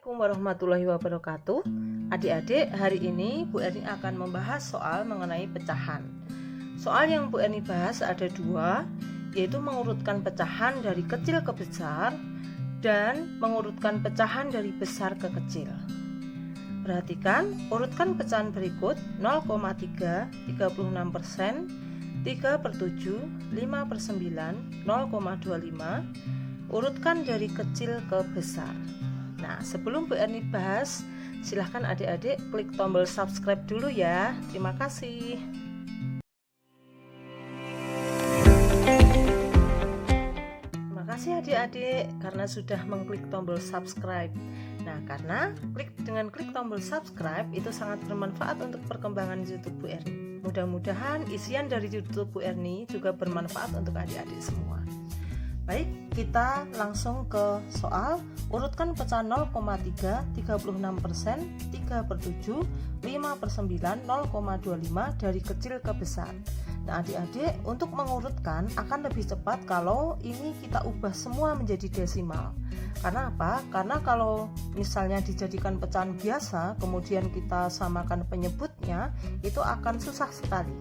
Assalamualaikum warahmatullahi wabarakatuh. Adik-adik, hari ini Bu Erni akan membahas soal mengenai pecahan. Soal yang Bu Erni bahas ada dua, yaitu mengurutkan pecahan dari kecil ke besar dan mengurutkan pecahan dari besar ke kecil. Perhatikan, urutkan pecahan berikut 0,3, 36%, 3/7, 5/9, 0,25. Urutkan dari kecil ke besar. Nah, sebelum Bu Erni bahas, silahkan adik-adik klik tombol subscribe dulu ya. Terima kasih. Terima kasih adik-adik karena sudah mengklik tombol subscribe. Nah, karena dengan klik tombol subscribe itu sangat bermanfaat untuk perkembangan YouTube Bu Erni. Mudah-mudahan isian dari YouTube Bu Erni juga bermanfaat untuk adik-adik semua. Baik, kita langsung ke soal. Urutkan pecahan 0,3, 36%, 3/7, 5/9, 0,25 dari kecil ke besar. Nah adik-adik, untuk mengurutkan akan lebih cepat kalau ini kita ubah semua menjadi desimal. Karena apa? Karena kalau misalnya dijadikan pecahan biasa kemudian kita samakan penyebutnya, itu akan susah sekali.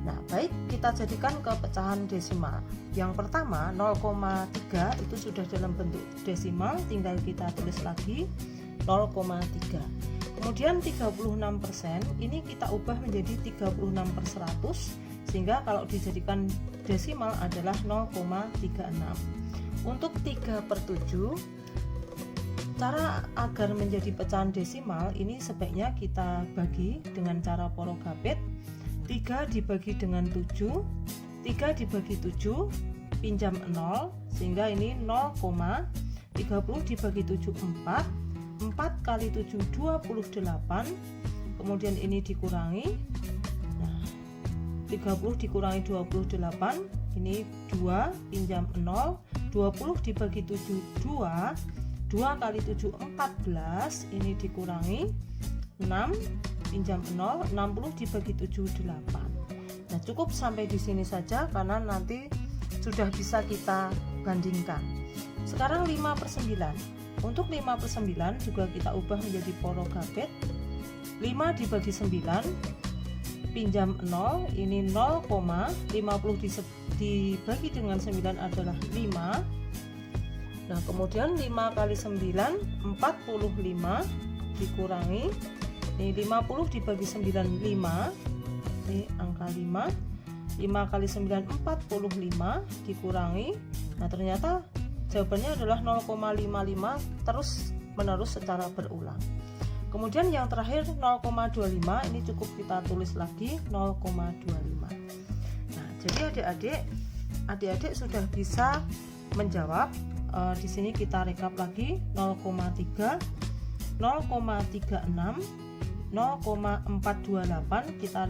Nah, baik, kita jadikan ke pecahan desimal. Yang pertama 0,3 itu sudah dalam bentuk desimal, tinggal kita tulis lagi 0,3. Kemudian 36% ini kita ubah menjadi 36/100, sehingga kalau dijadikan desimal adalah 0,36. Untuk 3/7, cara agar menjadi pecahan desimal ini sebaiknya kita bagi dengan cara porogabet. 3 dibagi dengan 7, 3 dibagi 7, pinjam 0, sehingga ini 0,30 dibagi 7, 4, 4 kali 7, 28, kemudian ini dikurangi, nah 30 dikurangi 28, ini 2, pinjam 0, 20 dibagi 7, 2, 2 kali 7, 14, ini dikurangi 6, pinjam 0, 60 dibagi 7, 8. Nah, cukup sampai di sini saja karena nanti sudah bisa kita bandingkan. Sekarang 5/9. Untuk 5/9 juga kita ubah menjadi porogabet. 5 dibagi 9, pinjam 0, ini 0,50 dibagi dengan 9 adalah 5. Nah, kemudian 5 kali 9, 45, dikurangi ini 50 dibagi 9, 5, ini angka 5, 5 kali 9, 45, dikurangi, nah ternyata jawabannya adalah 0,55 terus menerus secara berulang. Kemudian yang terakhir 0,25, ini cukup kita tulis lagi 0,25. Nah, jadi adik-adik sudah bisa menjawab. Di sini kita rekap lagi 0,3, 0,36, 0,428 kita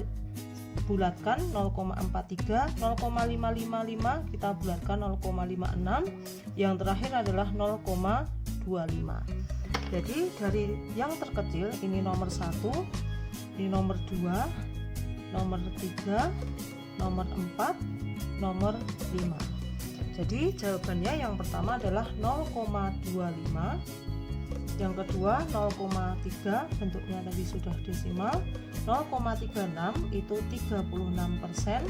bulatkan 0,43, 0,555 kita bulatkan 0,56, yang terakhir adalah 0,25. Jadi dari yang terkecil ini nomor 1, ini nomor 2, nomor 3, nomor 4, nomor 5. Jadi jawabannya yang pertama adalah 0,25, yang kedua 0,3 bentuknya tadi sudah desimal, 0,36 itu 36%,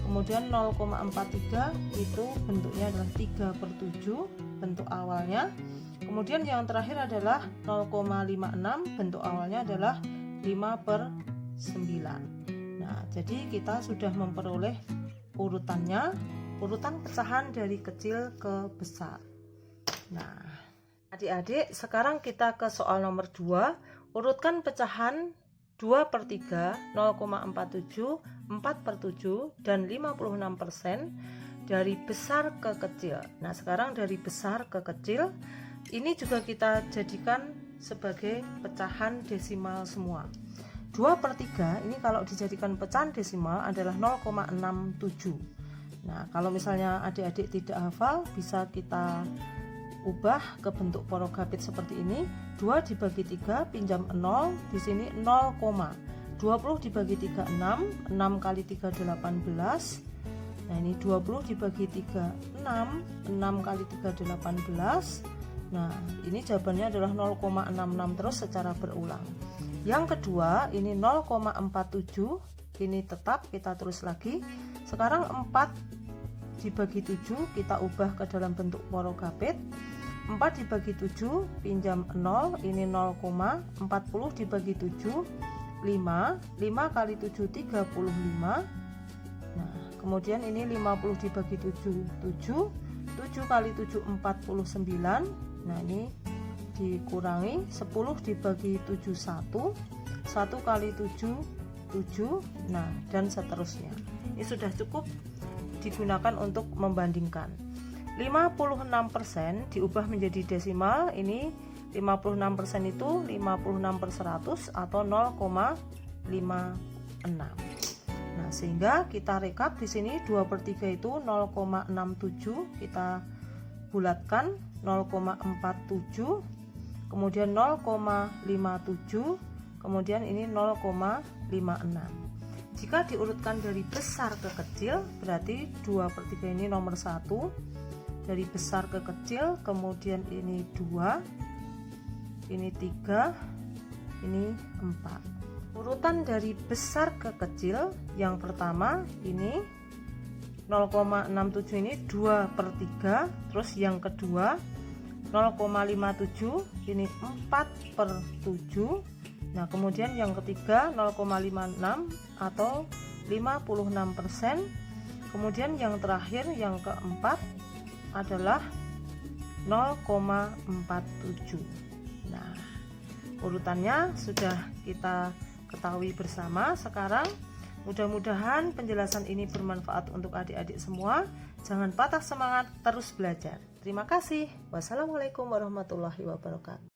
kemudian 0,43 itu bentuknya adalah 3/7 bentuk awalnya, kemudian yang terakhir adalah 0,56 bentuk awalnya adalah 5/9. Nah, jadi kita sudah memperoleh urutannya, urutan pecahan dari kecil ke besar. Nah, adik-adik, sekarang kita ke soal nomor 2. Urutkan pecahan 2/3, 0,47, 4/7, dan 56% dari besar ke kecil. Nah, sekarang dari besar ke kecil, ini juga kita jadikan sebagai pecahan desimal semua. 2/3 ini kalau dijadikan pecahan desimal adalah 0,67. Nah, kalau misalnya adik-adik tidak hafal, bisa kita ubah ke bentuk porogabet seperti ini. 2 dibagi 3, pinjam 0, di sini 0, 20 dibagi 3, 6, 6 kali 3, 18. Nah, ini 20 dibagi 3, 6, 6 kali 3, 18. Nah, ini jawabannya adalah 0,66 terus secara berulang. Yang kedua, ini 0,47, ini tetap kita tulis lagi. Sekarang 4 dibagi 7 kita ubah ke dalam bentuk porogapit. 4 dibagi 7 pinjam 0, ini 0,40 dibagi 7 5 kali 7 35. Nah, kemudian ini 50 dibagi 7 7 kali 7 49. Nah, ini dikurangi 10 dibagi 7 1 kali 7 7. Nah, dan seterusnya. Ini sudah cukup digunakan untuk membandingkan. 56% diubah menjadi desimal, ini 56% itu 56/100 atau 0,56. Nah, sehingga kita rekap di sini 2/3 itu 0,67, kita bulatkan 0,47, kemudian 0,57, kemudian ini 0,56. Jika diurutkan dari besar ke kecil, berarti 2/3 ini nomor 1, dari besar ke kecil, kemudian ini 2, ini 3, ini 4. Urutan dari besar ke kecil, yang pertama ini 0,67 ini 2/3, terus yang kedua 0,57 ini 4/7. Nah, kemudian yang ketiga 0,56 atau 56%. Kemudian yang terakhir yang keempat adalah 0,47. Nah, urutannya sudah kita ketahui bersama. Sekarang mudah-mudahan penjelasan ini bermanfaat untuk adik-adik semua. Jangan patah semangat, terus belajar. Terima kasih. Wassalamualaikum warahmatullahi wabarakatuh.